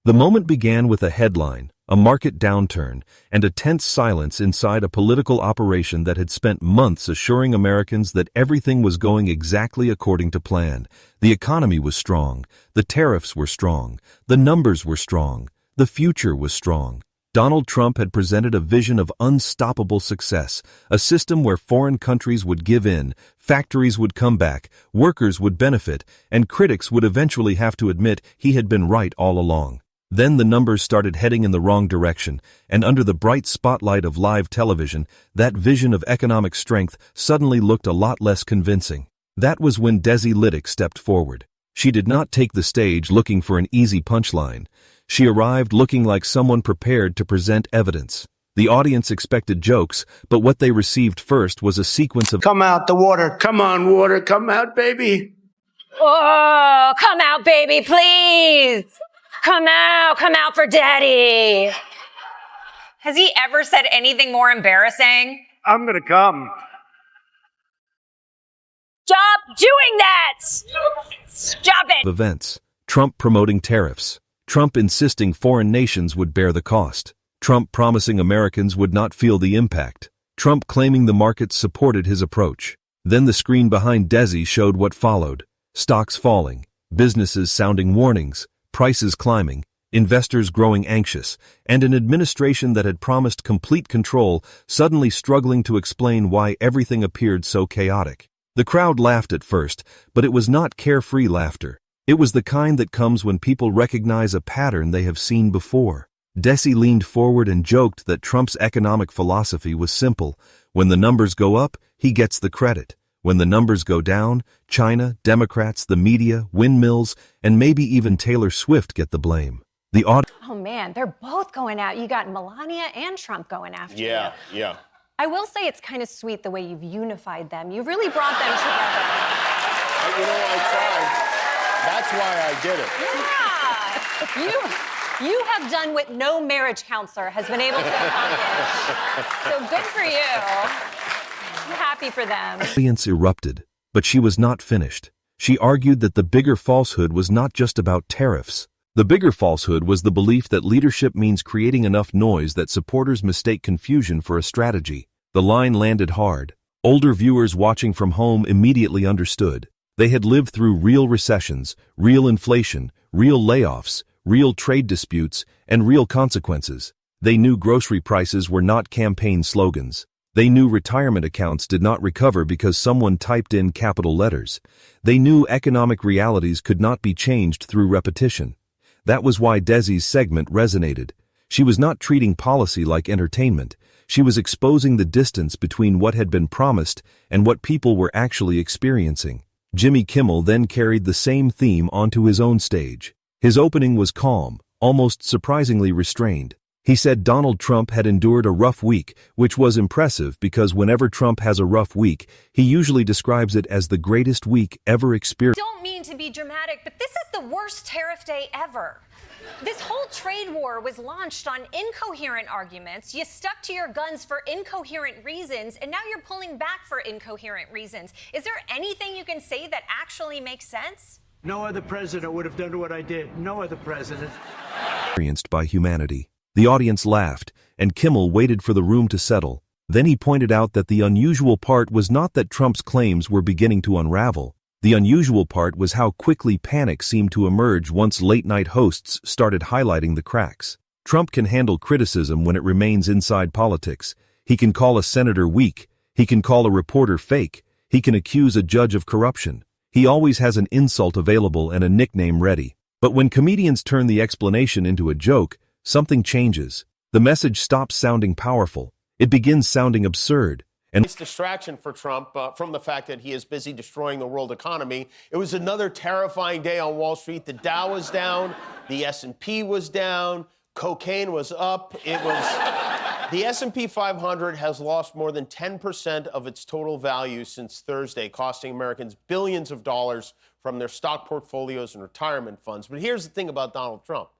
The moment began with a headline, a market downturn, and a tense silence inside a political operation that had spent months assuring Americans that everything was going exactly according to plan. The economy was strong, the tariffs were strong, the numbers were strong, the future was strong. Donald Trump had presented a vision of unstoppable success, a system where foreign countries would give in, factories would come back, workers would benefit, and critics would eventually have to admit he had been right all along. Then the numbers started heading in the wrong direction, and under the bright spotlight of live television, that vision of economic strength suddenly looked a lot less convincing. That was when Desi Lydic stepped forward. She did not take the stage looking for an easy punchline. She arrived looking like someone prepared to present evidence. The audience expected jokes, but what they received first was a sequence of "Come out the water, come on water, come out baby. Oh, come out baby, please. Come out for daddy." Has he ever said anything more embarrassing? I'm gonna come. Stop doing that! Stop it! events. Trump promoting tariffs. Trump insisting foreign nations would bear the cost. Trump promising Americans would not feel the impact. Trump claiming the markets supported his approach. Then the screen behind Desi showed what followed. Stocks falling, businesses sounding warnings, prices climbing, investors growing anxious, and an administration that had promised complete control suddenly struggling to explain why everything appeared so chaotic. The crowd laughed at first, but it was not carefree laughter. It was the kind that comes when people recognize a pattern they have seen before. Desi leaned forward and joked that Trump's economic philosophy was simple. When the numbers go up, he gets the credit. When the numbers go down, China, Democrats, the media, windmills, and maybe even Taylor Swift get the blame. Oh man, they're both going out. You got Melania and Trump going after you. Yeah. I will say it's kind of sweet the way you've unified them. You've really brought them together. I tried. That's why I did it. Yeah. You have done what no marriage counselor has been able to accomplish. So good for you. I'm happy for them. The audience erupted, but she was not finished. She argued that the bigger falsehood was not just about tariffs. The bigger falsehood was the belief that leadership means creating enough noise that supporters mistake confusion for a strategy. The line landed hard. Older viewers watching from home immediately understood. They had lived through real recessions, real inflation, real layoffs, real trade disputes, and real consequences. They knew grocery prices were not campaign slogans. They knew retirement accounts did not recover because someone typed in capital letters. They knew economic realities could not be changed through repetition. That was why Desi's segment resonated. She was not treating policy like entertainment. She was exposing the distance between what had been promised and what people were actually experiencing. Jimmy Kimmel then carried the same theme onto his own stage. His opening was calm, almost surprisingly restrained. He said Donald Trump had endured a rough week, which was impressive because whenever Trump has a rough week, he usually describes it as the greatest week ever experienced. Don't mean to be dramatic, but this is the worst tariff day ever. This whole trade war was launched on incoherent arguments. You stuck to your guns for incoherent reasons, and now you're pulling back for incoherent reasons. Is there anything you can say that actually makes sense? No other president would have done what I did. No other president. Experienced by humanity. The audience laughed, and Kimmel waited for the room to settle. Then he pointed out that the unusual part was not that Trump's claims were beginning to unravel. The unusual part was how quickly panic seemed to emerge once late-night hosts started highlighting the cracks. Trump can handle criticism when it remains inside politics. He can call a senator weak. He can call a reporter fake. He can accuse a judge of corruption. He always has an insult available and a nickname ready. But when comedians turn the explanation into a joke, something changes. The message stops sounding powerful. It begins sounding absurd. And it's distraction for Trump from the fact that he is busy destroying the world economy. It was another terrifying day on Wall Street. The Dow was down, the S&P was down, cocaine was up. The S&P 500 has lost more than 10% of its total value since Thursday, costing Americans billions of dollars from their stock portfolios and retirement funds. But here's the thing about Donald Trump.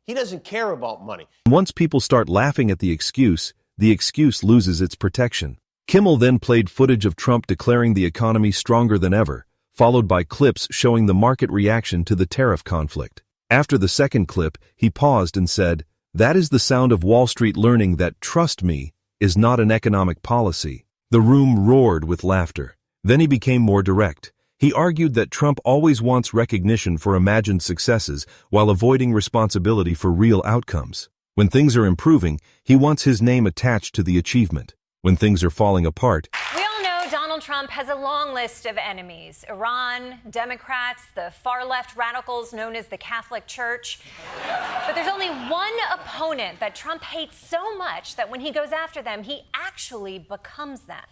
He doesn't care about money. Once people start laughing at the excuse loses its protection. Kimmel then played footage of Trump declaring the economy stronger than ever, followed by clips showing the market reaction to the tariff conflict. After the second clip, he paused and said, "That is the sound of Wall Street learning that, trust me, is not an economic policy." The room roared with laughter. Then he became more direct. He argued that Trump always wants recognition for imagined successes while avoiding responsibility for real outcomes. When things are improving, he wants his name attached to the achievement. When things are falling apart, We all know Donald Trump has a long list of enemies: Iran, Democrats, the far-left radicals known as the Catholic Church. But there's only one opponent that Trump hates so much that when he goes after them, he actually becomes them.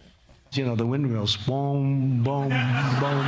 You know, the windmills, boom, boom, boom,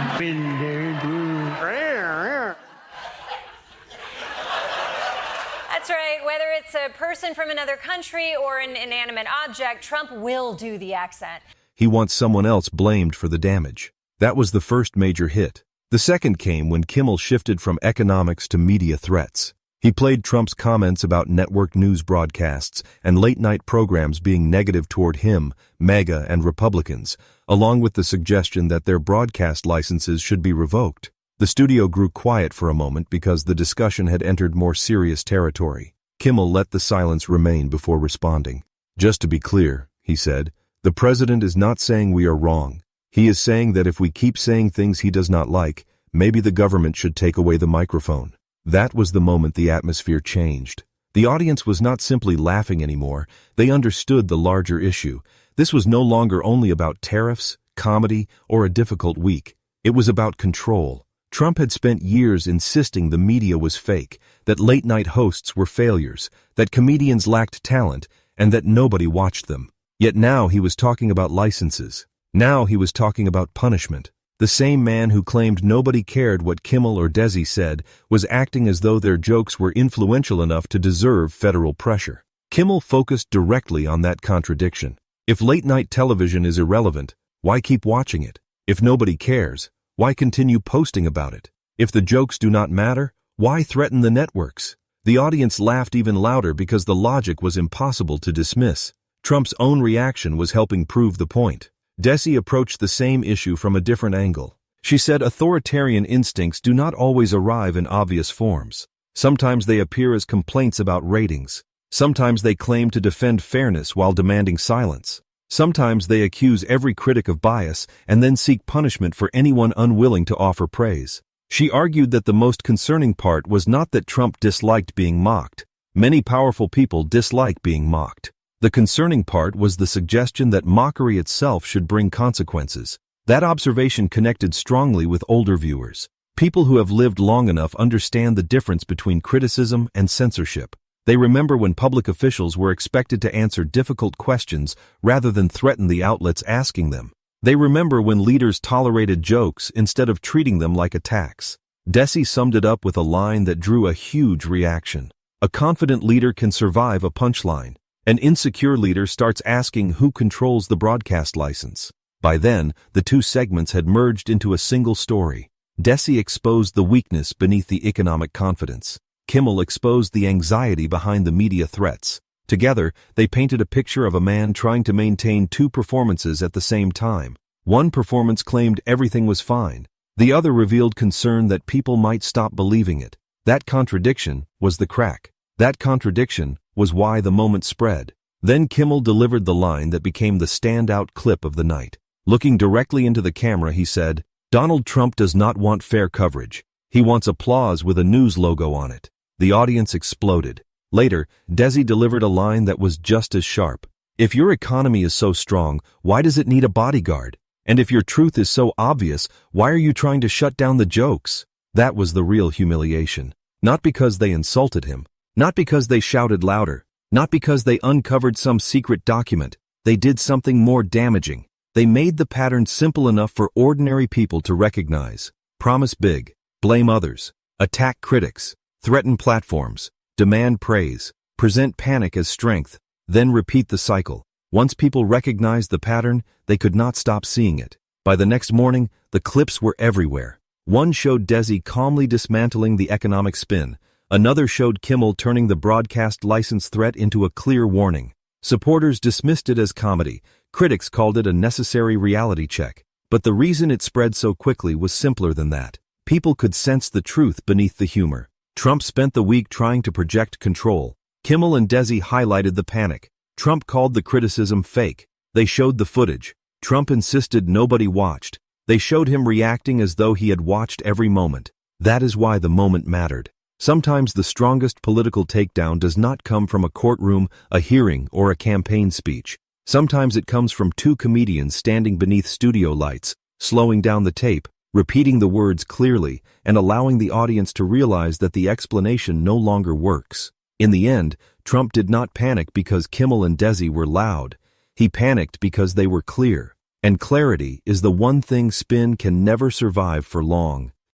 That's right. Whether it's a person from another country or an inanimate object, Trump will do the accent. he wants someone else blamed for the damage. That was the first major hit. The second came when Kimmel shifted from economics to media threats. He played Trump's comments about network news broadcasts and late-night programs being negative toward him, MAGA, and Republicans, along with the suggestion that their broadcast licenses should be revoked. The studio grew quiet for a moment because the discussion had entered more serious territory. Kimmel let the silence remain before responding. "Just to be clear," he said, "the president is not saying we are wrong. He is saying that if we keep saying things he does not like, maybe the government should take away the microphone." That was the moment the atmosphere changed. The audience was not simply laughing anymore. They understood the larger issue. This was no longer only about tariffs, comedy, or a difficult week. It was about control. Trump had spent years insisting the media was fake, that late-night hosts were failures, that comedians lacked talent, and that nobody watched them. Yet now he was talking about licenses. Now he was talking about punishment. The same man who claimed nobody cared what Kimmel or Desi said was acting as though their jokes were influential enough to deserve federal pressure. Kimmel focused directly on that contradiction. If late-night television is irrelevant, why keep watching it? If nobody cares, why continue posting about it? If the jokes do not matter, why threaten the networks? The audience laughed even louder because the logic was impossible to dismiss. Trump's own reaction was helping prove the point. Desi approached the same issue from a different angle. She said authoritarian instincts do not always arrive in obvious forms. Sometimes they appear as complaints about ratings. Sometimes they claim to defend fairness while demanding silence. Sometimes they accuse every critic of bias and then seek punishment for anyone unwilling to offer praise. She argued that the most concerning part was not that Trump disliked being mocked. Many powerful people dislike being mocked. The concerning part was the suggestion that mockery itself should bring consequences. That observation connected strongly with older viewers. People who have lived long enough understand the difference between criticism and censorship. They remember when public officials were expected to answer difficult questions rather than threaten the outlets asking them. They remember when leaders tolerated jokes instead of treating them like attacks. Desi summed it up with a line that drew a huge reaction. A confident leader can survive a punchline. An insecure leader starts asking who controls the broadcast license. By then, the two segments had merged into a single story. Desi exposed the weakness beneath the economic confidence. Kimmel exposed the anxiety behind the media threats. Together, they painted a picture of a man trying to maintain two performances at the same time. One performance claimed everything was fine. The other revealed concern that people might stop believing it. That contradiction was the crack. That contradiction was why the moment spread. Then Kimmel delivered the line that became the standout clip of the night. Looking directly into the camera, he said, "Donald Trump does not want fair coverage. He wants applause with a news logo on it." The audience exploded. Later, Desi delivered a line that was just as sharp. "If your economy is so strong, why does it need a bodyguard? And if your truth is so obvious, why are you trying to shut down the jokes?" That was the real humiliation. Not because they insulted him. Not because they shouted louder. Not because they uncovered some secret document. They did something more damaging. They made the pattern simple enough for ordinary people to recognize. Promise big. Blame others. Attack critics. Threaten platforms. Demand praise. Present panic as strength. Then repeat the cycle. Once people recognized the pattern, they could not stop seeing it. By the next morning, the clips were everywhere. One showed Desi calmly dismantling the economic spin. Another showed Kimmel turning the broadcast license threat into a clear warning. Supporters dismissed it as comedy. Critics called it a necessary reality check. But the reason it spread so quickly was simpler than that. People could sense the truth beneath the humor. Trump spent the week trying to project control. Kimmel and Desi highlighted the panic. Trump called the criticism fake. They showed the footage. Trump insisted nobody watched. They showed him reacting as though he had watched every moment. That is why the moment mattered. Sometimes the strongest political takedown does not come from a courtroom, a hearing, or a campaign speech. Sometimes it comes from two comedians standing beneath studio lights, slowing down the tape, repeating the words clearly, and allowing the audience to realize that the explanation no longer works. In the end, Trump did not panic because Kimmel and Desi were loud. He panicked because they were clear. And clarity is the one thing spin can never survive for long.